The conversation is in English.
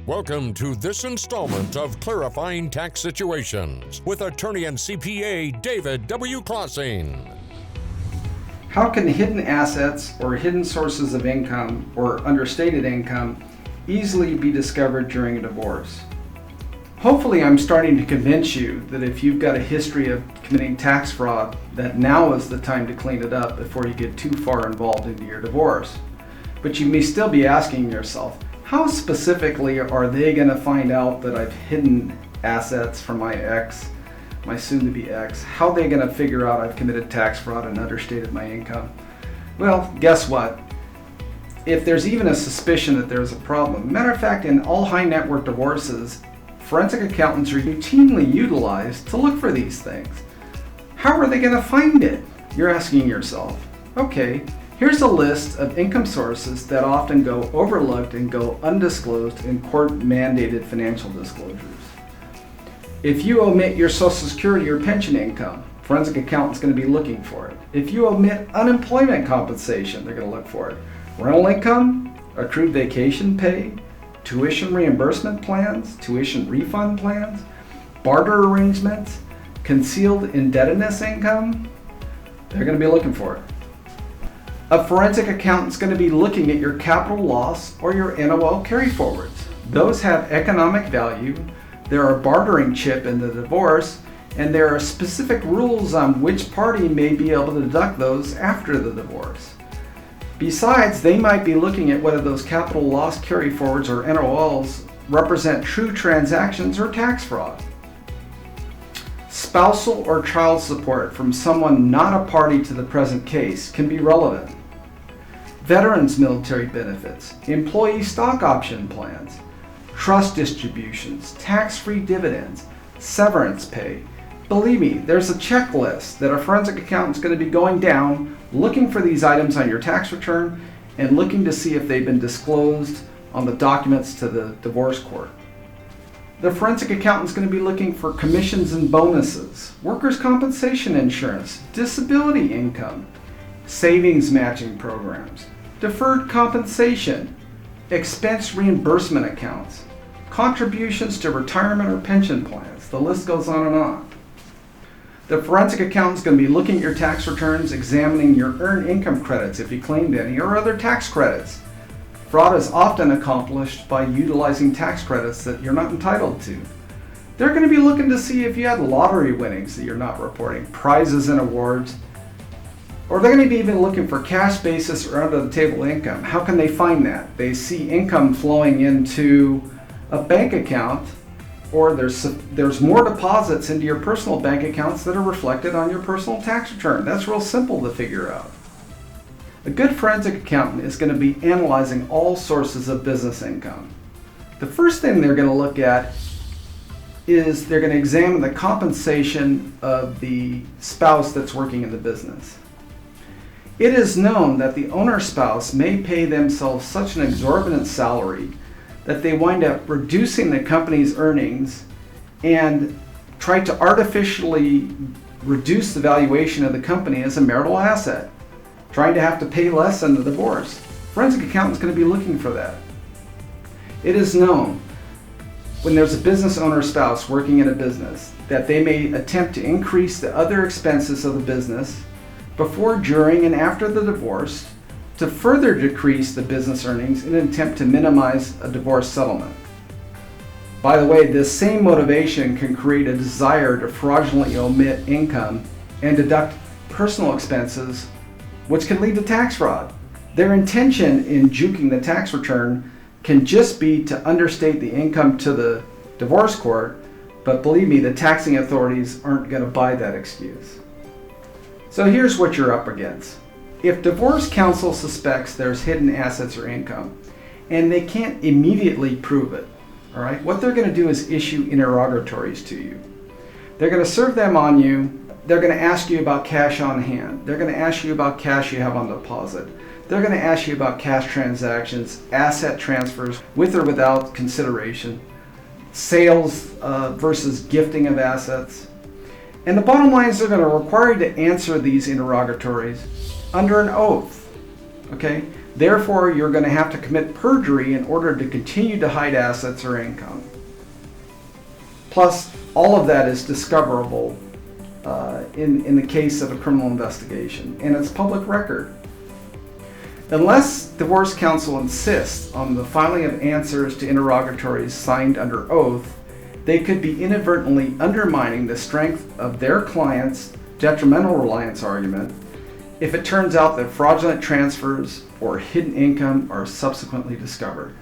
Welcome to this installment of Clarifying Tax Situations with attorney and CPA David W. Klossing. How can hidden assets or hidden sources of income or understated income easily be discovered during a divorce? Hopefully I'm starting to convince you that if you've got a history of committing tax fraud, that now is the time to clean it up before you get too far involved into your divorce. But you may still be asking yourself, how specifically are they going to find out that I've hidden assets from my ex, my soon-to-be ex? How are they going to figure out I've committed tax fraud and understated my income? Well, guess what? If there's even a suspicion that there's a problem, matter of fact, in all high net worth divorces, forensic accountants are routinely utilized to look for these things. How are they going to find it? You're asking yourself. Okay, here's a list of income sources that often go overlooked and go undisclosed in court-mandated financial disclosures. If you omit your Social Security or pension income, forensic accountant's going to be looking for it. If you omit unemployment compensation, they're going to look for it. Rental income, accrued vacation pay, tuition reimbursement plans, tuition refund plans, barter arrangements, concealed indebtedness income, they're going to be looking for it. A forensic accountant's going to be looking at your capital loss or your N.O.L carryforwards. Those have economic value. There are bartering chip in the divorce, and there are specific rules on which party may be able to deduct those after the divorce. Besides, they might be looking at whether those capital loss carryforwards or N.O.Ls represent true transactions or tax fraud. Spousal or child support from someone not a party to the present case can be relevant. Veterans military benefits, employee stock option plans, trust distributions, tax-free dividends, severance pay. Believe me, there's a checklist that a forensic accountant is going to be going down, looking for these items on your tax return and looking to see if they've been disclosed on the documents to the divorce court. The forensic accountant is going to be looking for commissions and bonuses, workers' compensation insurance, disability income, savings matching programs, deferred compensation, expense reimbursement accounts, contributions to retirement or pension plans. The list goes on and on. The forensic accountant is going to be looking at your tax returns, examining your earned income credits if you claimed any, or other tax credits. Fraud is often accomplished by utilizing tax credits that you're not entitled to. They're going to be looking to see if you had lottery winnings that you're not reporting, prizes and awards, or they're going to be even looking for cash basis or under the table income. How can they find that? They see income flowing into a bank account, or there's more deposits into your personal bank accounts that are reflected on your personal tax return. That's real simple to figure out. A good forensic accountant is going to be analyzing all sources of business income. The first thing they're going to look at is they're going to examine the compensation of the spouse that's working in the business. It is known that the owner spouse may pay themselves such an exorbitant salary that they wind up reducing the company's earnings and try to artificially reduce the valuation of the company as a marital asset, trying to have to pay less in the divorce. Forensic accountant's going to be looking for that. It is known when there's a business owner spouse working in a business that they may attempt to increase the other expenses of the business before, during, and after the divorce to further decrease the business earnings in an attempt to minimize a divorce settlement. By the way, this same motivation can create a desire to fraudulently omit income and deduct personal expenses, which can lead to tax fraud. Their intention in juking the tax return can just be to understate the income to the divorce court, but believe me, the taxing authorities aren't going to buy that excuse. So here's what you're up against. If divorce counsel suspects there's hidden assets or income, and they can't immediately prove it, all right, what they're going to do is issue interrogatories to you. They're going to serve them on you. They're going to ask you about cash on hand. They're going to ask you about cash you have on deposit. They're going to ask you about cash transactions, asset transfers with or without consideration, sales versus gifting of assets. And the bottom line is they're going to require you to answer these interrogatories under an oath. Okay? Therefore, you're going to have to commit perjury in order to continue to hide assets or income. Plus, all of that is discoverable in the case of a criminal investigation, and it's public record. Unless divorce counsel insists on the filing of answers to interrogatories signed under oath, they could be inadvertently undermining the strength of their client's detrimental reliance argument if it turns out that fraudulent transfers or hidden income are subsequently discovered.